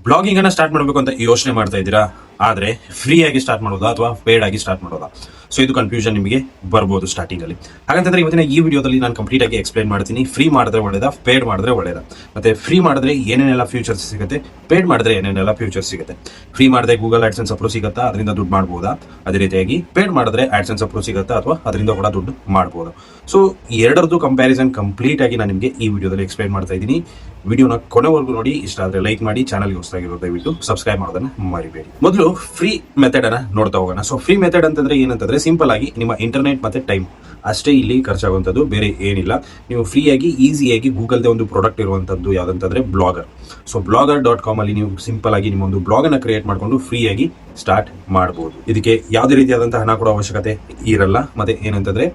Blogging ಅನ್ನ start ಮಾಡಬೇಕು ಅಂತ ಯೋಚನೆ ಮಾಡ್ತಾ ಇದ್ದೀರಾ, ಆದ್ರೆ ಫ್ರೀ ಆಗಿ ಸ್ಟಾರ್ಟ್ ಮಾಡೋದಾ ಅಥವಾ ಪೇಡ್ ಆಗಿ ಸ್ಟಾರ್ಟ್ ಮಾಡೋದಾ? ಸೊ ಇದು ಕನ್ಫ್ಯೂಷನ್ ನಿಮಗೆ ಬರ್ಬೋದು ಸ್ಟಾರ್ಟಿಂಗ್ ಅಲ್ಲಿ. ಹಾಗಂತಂದ್ರೆ ಇವತ್ತಿನ ಈ ವಿಡಿಯೋದಲ್ಲಿ ನಾನು ಕಂಪ್ಲೀಟ್ ಆಗಿ ಎಕ್ಸ್ಪ್ಲೈನ್ ಮಾಡ್ತೀನಿ. ಫ್ರೀ ಮಾಡಿದ್ರೆ ಒಳ್ಳೇದಾ, ಪೇಡ್ ಮಾಡಿದ್ರೆ ಒಳ್ಳೇದಾ, ಮತ್ತೆ ಫ್ರೀ ಮಾಡಿದ್ರೆ ಏನೇನೆಲ್ಲ ಫ್ಯೂಚರ್ಸ್ ಸಿಗುತ್ತೆ, ಪೇಡ್ ಮಾಡಿದ್ರೆ ಏನೇನೆಲ್ಲ ಫ್ಯೂಚರ್ಸ್ ಸಿಗುತ್ತೆ. ಫ್ರೀ ಮಾಡಿದ್ರೆ ಗೂಗಲ್ ಆಡ್ಸೆನ್ಸ್ ಅಪ್ರೂವ್ ಸಿಗುತ್ತಾ, ಅದರಿಂದ ದುಡ್ಡು ಮಾಡ್ಬೋದಾ? ಅದೇ ರೀತಿಯಾಗಿ ಪೇಡ್ ಮಾಡಿದ್ರೆ ಆಡ್ಸೆನ್ಸ್ ಅಪ್ರೂವ್ ಸಿಗುತ್ತಾ ಅಥವಾ ಅದರಿಂದ ಕೂಡ ದುಡ್ಡು ಮಾಡ್ಬೋದಾ? ಸೊ ಎರಡರದ್ದು ಕಂಪ್ಯಾರಿಸನ್ ಕಂಪ್ಲೀಟ್ ಆಗಿ ನಾನು ನಿಮಗೆ ಈ ವಿಡಿಯೋದಲ್ಲಿ ಎಕ್ಸ್ಪ್ಲೈನ್ ಮಾಡ್ತಾ ಇದ್ದೀನಿ. ವಿಡಿಯೋನ ಕೊನೆವರೆಗೂ ನೋಡಿ. ಇಷ್ಟ ಆದ್ರೆ ಲೈಕ್ ಮಾಡಿ, ಚಾನಲ್ಗೆ ಹೊಸದಾಗಿರೋ ದಯವಿಟ್ಟು ಸಬ್ಸ್ಕ್ರೈಬ್ ಮಾಡೋದನ್ನ ಮರಿಬೇಡಿ. ಮೊದಲು ಫ್ರೀ ಮೆಥಡ್ ಅನ್ನ ನೋಡ್ತಾ ಹೋಗೋಣ. ಸೊ ಫ್ರೀ ಮೆಥಡ್ ಅಂತಂದ್ರೆ ಏನಂತಂದ್ರೆ ಸಿಂಪಲ್ ಆಗಿ ನಿಮ್ಮ ಇಂಟರ್ನೆಟ್ ಮತ್ತೆ ಟೈಮ್ ಅಷ್ಟೇ ಇಲ್ಲಿ ಖರ್ಚಾಗುವಂಥದ್ದು, ಬೇರೆ ಏನಿಲ್ಲ. ನೀವು ಫ್ರೀಯಾಗಿ ಈಸಿಯಾಗಿ ಗೂಗಲ್ದೇ ಒಂದು ಪ್ರಾಡಕ್ಟ್ ಇರುವಂಥದ್ದು ಯಾವುದಂತಂದ್ರೆ ಬ್ಲಾಗರ್. ಸೊ blogger.com ಅಲ್ಲಿ ನೀವು ಸಿಂಪಲ್ ಆಗಿ ನಿಮ್ಮ ಒಂದು ಬ್ಲಾಗ್ ಅನ್ನ ಕ್ರಿಯೇಟ್ ಮಾಡಿಕೊಂಡು ಫ್ರೀಯಾಗಿ ಸ್ಟಾರ್ಟ್ ಮಾಡಬಹುದು. ಇದಕ್ಕೆ ಯಾವುದೇ ರೀತಿಯಾದಂತಹ ಹಣ ಕೊಡೋ ಅವಶ್ಯಕತೆ ಇರಲ್ಲ. ಮತ್ತೆ ಏನಂತಂದ್ರೆ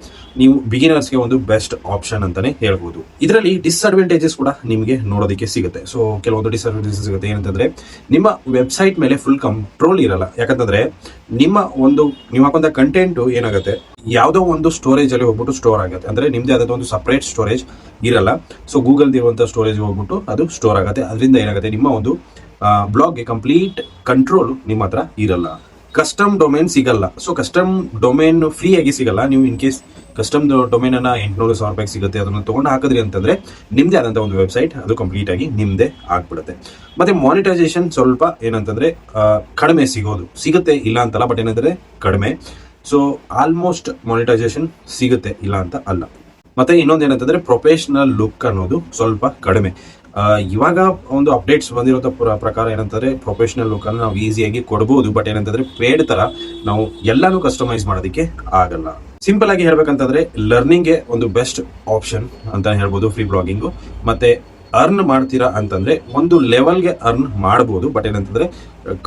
ನೀವು ಬಿಗಿನರ್ಸ್ಗೆ ಒಂದು ಬೆಸ್ಟ್ ಆಪ್ಷನ್ ಅಂತಾನೆ ಹೇಳ್ಬೋದು. ಇದರಲ್ಲಿ ಡಿಸ್ಅಡ್ವಾಂಟೇಜಸ್ ಕೂಡ ನಿಮಗೆ ನೋಡೋದಕ್ಕೆ ಸಿಗುತ್ತೆ. ಸೊ ಕೆಲವೊಂದು ಡಿಸ್ಅಡ್ವಾಂಟೇಜಸ್ ಸಿಗುತ್ತೆ. ಏನಂತಂದ್ರೆ ನಿಮ್ಮ ವೆಬ್ಸೈಟ್ ಮೇಲೆ ಫುಲ್ ಕಂಟ್ರೋಲ್ ಇರಲ್ಲ. ಯಾಕಂತಂದ್ರೆ ನಿಮ್ಮ ಒಂದು ನೀವು ಹಾಕುವಂತ ಕಂಟೆಂಟ್ ಏನಾಗುತ್ತೆ, ಯಾವುದೋ ಒಂದು ಸ್ಟೋರೇಜ್ ಅಲ್ಲಿ ಹೋಗ್ಬಿಟ್ಟು ಸ್ಟೋರ್ ಆಗುತ್ತೆ. ಅಂದ್ರೆ ನಿಮ್ದೇ ಆದ ಒಂದು ಸಪರೇಟ್ ಸ್ಟೋರೇಜ್ ಇರಲ್ಲ. ಸೊ ಗೂಗಲ್ ಇರುವಂತಹ ಸ್ಟೋರೇಜ್ ಹೋಗ್ಬಿಟ್ಟು ಅದು ಸ್ಟೋರ್ ಆಗುತ್ತೆ. ಅದರಿಂದ ಏನಾಗುತ್ತೆ, ನಿಮ್ಮ ಒಂದು ಬ್ಲಾಗ್ಗೆ ಕಂಪ್ಲೀಟ್ ಕಂಟ್ರೋಲ್ ನಿಮ್ಮ ಹತ್ರ ಇರಲ್ಲ. ಕಸ್ಟಮ್ ಡೊಮೇನ್ ಸಿಗಲ್ಲ. ಸೊ ಕಸ್ಟಮ್ ಡೊಮೇನ್ ಫ್ರೀ ಆಗಿ ಸಿಗಲ್ಲ. ನೀವು ಇನ್ ಕೇಸ್ ಕಸ್ಟಮ್ ಡೊಮೇನ್ ಅನ್ನ 800,000 ರೂಪಾಯಿ ಸಿಗುತ್ತೆ, ಅದನ್ನ ತಗೊಂಡು ಹಾಕಿದ್ರಿ ಅಂತಂದ್ರೆ ನಿಮ್ದೇ ಆದಂತ ಒಂದು ವೆಬ್ಸೈಟ್ ಅದು ಕಂಪ್ಲೀಟ್ ಆಗಿ ನಿಮ್ದೇ ಆಗ್ಬಿಡುತ್ತೆ. ಮತ್ತೆ ಮಾನಿಟೈಸೇಷನ್ ಸ್ವಲ್ಪ ಏನಂತಂದ್ರೆ ಕಡಿಮೆ ಸಿಗುತ್ತೆ, ಇಲ್ಲ ಅಂತಲ್ಲ, ಬಟ್ ಏನಂದ್ರೆ ಕಡಿಮೆ. ಸೊ ಆಲ್ಮೋಸ್ಟ್ ಮಾನಿಟೈಸೇಷನ್ ಸಿಗುತ್ತೆ, ಇಲ್ಲ ಅಂತ ಅಲ್ಲ. ಮತ್ತೆ ಇನ್ನೊಂದು ಏನಂತಂದ್ರೆ ಪ್ರೊಫೆಷನಲ್ ಲುಕ್ ಅನ್ನೋದು ಸ್ವಲ್ಪ ಕಡಿಮೆ. ಇವಾಗ ಒಂದು ಅಪ್ಡೇಟ್ಸ್ ಬಂದಿರೋ ಪ್ರಕಾರ ಏನಂತಂದ್ರೆ ಪ್ರೊಫೆಷನಲ್ ಲುಕ್ ಅನ್ನು ನಾವು ಈಸಿಯಾಗಿ ಕೊಡಬಹುದು. ಬಟ್ ಏನಂತಂದ್ರೆ ಪೇಡ್ ತರ ನಾವು ಎಲ್ಲಾನು ಕಸ್ಟಮೈಸ್ ಮಾಡೋದಕ್ಕೆ ಆಗಲ್ಲ. ಸಿಂಪಲ್ ಆಗಿ ಹೇಳ್ಬೇಕಂತಂದ್ರೆ ಲರ್ನಿಂಗ್ಗೆ ಒಂದು ಬೆಸ್ಟ್ ಆಪ್ಷನ್ ಅಂತ ಹೇಳ್ಬೋದು ಫ್ರೀ ಬ್ಲಾಗಿಂಗು. ಮತ್ತೆ ಅರ್ನ್ ಮಾಡ್ತೀರಾ ಅಂತಂದ್ರೆ ಒಂದು ಲೆವೆಲ್ಗೆ ಅರ್ನ್ ಮಾಡಬಹುದು. ಬಟ್ ಏನಂತಂದ್ರೆ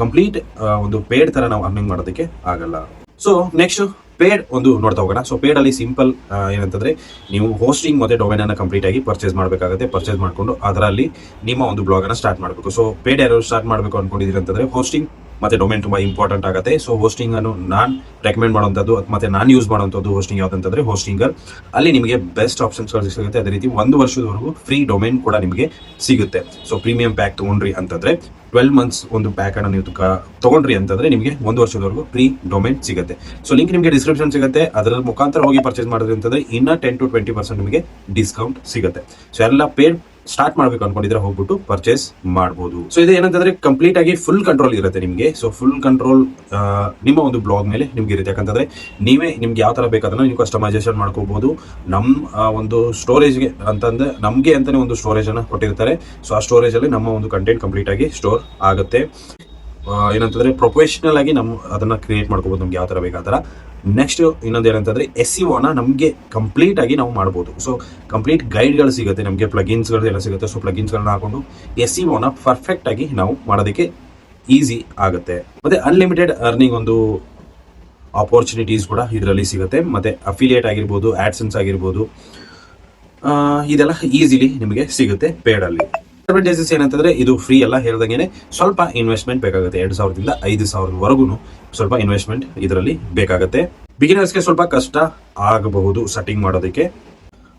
ಕಂಪ್ಲೀಟ್ ಒಂದು ಪೇಡ್ ತರ ನಾವು ಅರ್ನಿಂಗ್ ಮಾಡೋದಕ್ಕೆ ಆಗಲ್ಲ. ಸೊ ನೆಕ್ಸ್ಟ್ ಪೇಡ್ ಒಂದು ನೋಡ್ತಾ ಹೋಗೋಣ. ಸೊ ಪೇಡ್ ಅಲ್ಲಿ ಸಿಂಪಲ್ ಏನಂತಂದ್ರೆ ನೀವು ಹೋಸ್ಟಿಂಗ್ ಮತ್ತೆ ಡೊಮೇನ್ ಅನ್ನ ಕಂಪ್ಲೀಟ್ ಆಗಿ ಪರ್ಚೇಸ್ ಮಾಡಬೇಕಾಗುತ್ತೆ. ಪರ್ಚೇಸ್ ಮಾಡ್ಕೊಂಡು ಅದರಲ್ಲಿ ನಿಮ್ಮ ಒಂದು ಬ್ಲಾಗ್ ಅನ್ನ ಸ್ಟಾರ್ಟ್ ಮಾಡಬೇಕು. ಸೊ ಪೇಡ್ ಯಾರು ಸ್ಟಾರ್ಟ್ ಮಾಡಬೇಕು ಅನ್ಕೊಂಡಿದ್ದೀರಿ ಅಂತಂದ್ರೆ ಹೋಸ್ಟಿಂಗ್ ಮತ್ತೆ ಡೊಮೇನ್ ತುಂಬಾ ಇಂಪಾರ್ಟೆಂಟ್ ಆಗುತ್ತೆ. ಸೊ ಹೋಸ್ಟಿಂಗ್ ಅನ್ನು ನಾನು ರೆಕಮೆಂಡ್ ಮಾಡುವಂಥದ್ದು ಮತ್ತೆ ನಾನು ಯೂಸ್ ಮಾಡುವಂಥದ್ದು ಹೋಸ್ಟಿಂಗ್ ಯಾವ್ದಂತಂದ್ರೆ ಹೋಸ್ಟಿಂಗರ್. ಅಲ್ಲಿ ನಿಮಗೆ ಬೆಸ್ಟ್ ಆಪ್ಷನ್ಸ್ ಸಿಗುತ್ತೆ. ಅದೇ ರೀತಿ 1 ವರ್ಷದವರೆಗೂ ಫ್ರೀ ಡೊಮೇನ್ ಕೂಡ ನಿಮಗೆ ಸಿಗುತ್ತೆ. ಸೊ ಪ್ರೀಮಿಯಂ ಪ್ಯಾಕ್ ತಗೊಂಡ್ರಿ ಅಂತಂದ್ರೆ 12 ಮಂತ್ಸ್ ಒಂದು ಪ್ಯಾಕ್ ಅನ್ನು ನೀವು ತಗೊಂಡ್ರಿ ಅಂತಂದ್ರೆ ನಿಮಗೆ 1 ವರ್ಷದವರೆಗೂ ಫ್ರೀ ಡೊಮೇನ್ ಸಿಗುತ್ತೆ. ಸೊ ಲಿಂಕ್ ನಿಮಗೆ ಡಿಸ್ಕ್ರಿಪ್ಷನ್ ಸಿಗುತ್ತೆ. ಅದರ ಮುಖಾಂತರ ಹೋಗಿ ಪರ್ಚೇಸ್ ಮಾಡಿದ್ರಿ ಅಂತಂದ್ರೆ ಇನ್ನ 10 to 20% ನಿಮಗೆ ಡಿಸ್ಕೌಂಟ್ ಸಿಗುತ್ತೆ. ಸೊ ಎಲ್ಲ ಪೇಡ್ ಸ್ಟಾರ್ಟ್ ಮಾಡ್ಬೇಕು ಅನ್ಕೊಂಡಿದ್ರೆ ಹೋಗ್ಬಿಟ್ಟು ಪರ್ಚೇಸ್ ಮಾಡಬಹುದು. ಸೊ ಇದು ಏನಂತಂದ್ರೆ ಕಂಪ್ಲೀಟ್ ಆಗಿ ಫುಲ್ ಕಂಟ್ರೋಲ್ ಇರುತ್ತೆ ನಿಮಗೆ. ಸೊ ಫುಲ್ ಕಂಟ್ರೋಲ್ ನಿಮ್ಮ ಒಂದು ಬ್ಲಾಗ್ ಮೇಲೆ ನಿಮ್ಗೆ ಇರುತ್ತೆ. ಯಾಕಂತಂದ್ರೆ ನೀವೇ ನಿಮ್ಗೆ ಯಾವ ತರ ಬೇಕಾದ್ರೆ ನೀವು ಕಸ್ಟಮೈಸೇಷನ್ ಮಾಡ್ಕೋಬಹುದು. ನಮ್ಮ ಒಂದು ಸ್ಟೋರೇಜ್ಗೆ ಅಂತಂದ್ರೆ ನಮ್ಗೆ ಅಂತಾನೆ ಒಂದು ಸ್ಟೋರೇಜ್ ಅನ್ನ ಕೊಟ್ಟಿರ್ತಾರೆ. ಸೊ ಆ ಸ್ಟೋರೇಜ್ ಅಲ್ಲಿ ನಮ್ಮ ಒಂದು ಕಂಟೆಂಟ್ ಕಂಪ್ಲೀಟ್ ಆಗಿ ಸ್ಟೋರ್ ಆಗುತ್ತೆ. ಏನಂತಂದ್ರೆ ಪ್ರೊಫೆಷನಲ್ ಆಗಿ ನಾವು ಅದನ್ನ ಕ್ರಿಯೇಟ್ ಮಾಡ್ಕೋಬಹುದು ನಮ್ಗೆ ಯಾವ ತರ ಬೇಕಾತರ. ನೆಕ್ಸ್ಟ್ ಇನ್ನೊಂದು ಏನಂತಂದ್ರೆ SEO ನ ನಮಗೆ ಕಂಪ್ಲೀಟ್ ಆಗಿ ನಾವು ಮಾಡಬಹುದು. ಸೊ ಕಂಪ್ಲೀಟ್ ಗೈಡ್ಗಳು ಸಿಗುತ್ತೆ ನಮಗೆ, ಪ್ಲಗಿನ್ಸ್ಗಳು ಎಲ್ಲ ಸಿಗುತ್ತೆ. ಸೊ ಪ್ಲಗಿನ್ಸ್ಗಳನ್ನ ಹಾಕೊಂಡು SEO ನ ಪರ್ಫೆಕ್ಟ್ ಆಗಿ ನಾವು ಮಾಡೋದಕ್ಕೆ ಈಸಿ ಆಗುತ್ತೆ. ಮತ್ತೆ ಅನ್ಲಿಮಿಟೆಡ್ ಅರ್ನಿಂಗ್ ಒಂದು ಆಪರ್ಚುನಿಟೀಸ್ ಕೂಡ ಇದರಲ್ಲಿ ಸಿಗುತ್ತೆ. ಮತ್ತೆ ಅಫಿಲಿಯೇಟ್ ಆಗಿರ್ಬೋದು, ಆಡ್ಸೆನ್ಸ್ ಆಗಿರ್ಬೋದು, ಇದೆಲ್ಲ ಈಸಿಲಿ ನಿಮಗೆ ಸಿಗುತ್ತೆ ಪೇಡ್ ಅಲ್ಲಿ. ಅಡ್ವಾಂಟೇಜಸ್ ಏನಂತಂದ್ರೆ ಇದು ಫ್ರೀ ಎಲ್ಲ ಹೇಳ್ದಂಗೆ ಸ್ವಲ್ಪ ಇನ್ವೆಸ್ಟ್ಮೆಂಟ್ ಬೇಕಾಗುತ್ತೆ. 2,000 ದಿಂದ 5,000 ವರೆಗೂ ಸ್ವಲ್ಪ ಇನ್ವೆಸ್ಟ್ಮೆಂಟ್ ಇದರಲ್ಲಿ ಬೇಕಾಗುತ್ತೆ. ಬಿಗಿನರ್ಸ್ಗೆ ಸ್ವಲ್ಪ ಕಷ್ಟ ಆಗಬಹುದು ಸೆಟ್ಟಿಂಗ್ ಮಾಡೋದಕ್ಕೆ.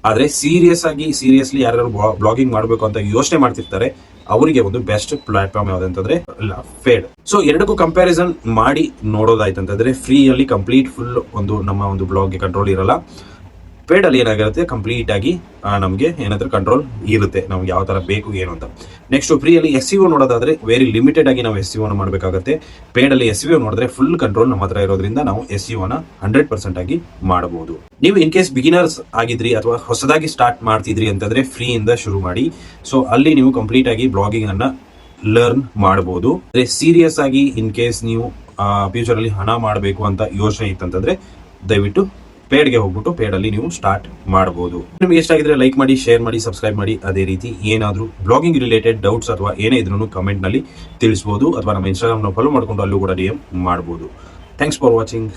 ಆದ್ರೆ ಸೀರಿಯಸ್ಲಿ ಯಾರು ಬ್ಲಾಗಿಂಗ್ ಮಾಡಬೇಕು ಅಂತ ಯೋಚನೆ ಮಾಡ್ತಿರ್ತಾರೆ ಅವರಿಗೆ ಒಂದು ಬೆಸ್ಟ್ ಪ್ಲಾಟ್ಫಾರ್ಮ್ ಯಾವ್ದಂತಂದ್ರೆ ಪೇಡ್. ಸೊ ಎರಡಕ್ಕೂ ಕಂಪ್ಯಾರಿಸನ್ ಮಾಡಿ ನೋಡೋದಾಯ್ತಂತಂದ್ರೆ ಫ್ರೀ ಅಲ್ಲಿ ಕಂಪ್ಲೀಟ್ ಫುಲ್ ಒಂದು ನಮ್ಮ ಒಂದು ಬ್ಲಾಗ್ಗೆ ಕಂಟ್ರೋಲ್ ಇರಲ್ಲ. ಪೇಡ್ ಅಲ್ಲಿ ಏನಾಗಿರುತ್ತೆ, ಕಂಪ್ಲೀಟ್ ಆಗಿ ನಮಗೆ ಏನಾದ್ರೂ ಕಂಟ್ರೋಲ್ ಇರುತ್ತೆ, ನಮ್ಗೆ ಯಾವ ತರ ಬೇಕು ಏನು ಅಂತ. ನೆಕ್ಸ್ಟ್ ಫ್ರೀ ಅಲ್ಲಿ SEO ನೋಡೋದಾದ್ರೆ ವೆರಿ ಲಿಮಿಟೆಡ್ ಆಗಿ ನಾವು SEO ನ ಮಾಡಬೇಕಾಗುತ್ತೆ. ಪೇಡ್ ಅಲ್ಲಿ SEO ನೋಡಿದ್ರೆ ಫುಲ್ ಕಂಟ್ರೋಲ್ ನಮ್ಮ ಹತ್ರ ಇರೋದ್ರಿಂದ ನಾವು SEO ನ 100% ಆಗಿ ಮಾಡಬಹುದು. ನೀವು ಇನ್ ಕೇಸ್ ಬಿಗಿನರ್ಸ್ ಆಗಿದ್ರಿ ಅಥವಾ ಹೊಸದಾಗಿ ಸ್ಟಾರ್ಟ್ ಮಾಡ್ತಿದ್ರಿ ಅಂತಂದ್ರೆ ಫ್ರೀ ಇಂದ ಶುರು ಮಾಡಿ. ಸೊ ಅಲ್ಲಿ ನೀವು ಕಂಪ್ಲೀಟ್ ಆಗಿ ಬ್ಲಾಗಿಂಗ್ ಅನ್ನ ಲರ್ನ್ ಮಾಡಬಹುದು. ಸೀರಿಯಸ್ ಆಗಿ ಇನ್ ಕೇಸ್ ನೀವು ಫ್ಯೂಚರ್ ಅಲ್ಲಿ ಹಣ ಮಾಡಬೇಕು ಅಂತ ಯೋಚನೆ ಇತ್ತಂತಂದ್ರೆ ದಯವಿಟ್ಟು ಪೇಡ್ಗೆ ಹೋಗ್ಬಿಟ್ಟು ಪೇಡ್ ಅಲ್ಲಿ ನೀವು ಸ್ಟಾರ್ಟ್ ಮಾಡಬಹುದು. ನಿಮ್ಗೆ ಎಷ್ಟಾಗಿದ್ರೆ ಲೈಕ್ ಮಾಡಿ, ಶೇರ್ ಮಾಡಿ, ಸಬ್ಸ್ಕ್ರೈಬ್ ಮಾಡಿ. ಅದೇ ರೀತಿ ಏನಾದ್ರೂ ಬ್ಲಾಗಿಂಗ್ ರಿಲೇಟೆಡ್ ಡೌಟ್ಸ್ ಅಥವಾ ಏನೇ ಇದ್ರೂ ಕಮೆಂಟ್ ನಲ್ಲಿ ತಿಳಿಸಬಹುದು. ಅಥವಾ ನಮ್ಮ ಇನ್ಸ್ಟಾಗ್ರಾಮ್ ನ ಫಾಲೋ ಮಾಡ್ಕೊಂಡು ಅಲ್ಲೂ ಕೂಡ DM ಮಾಡಬಹುದು. Thanks for watching.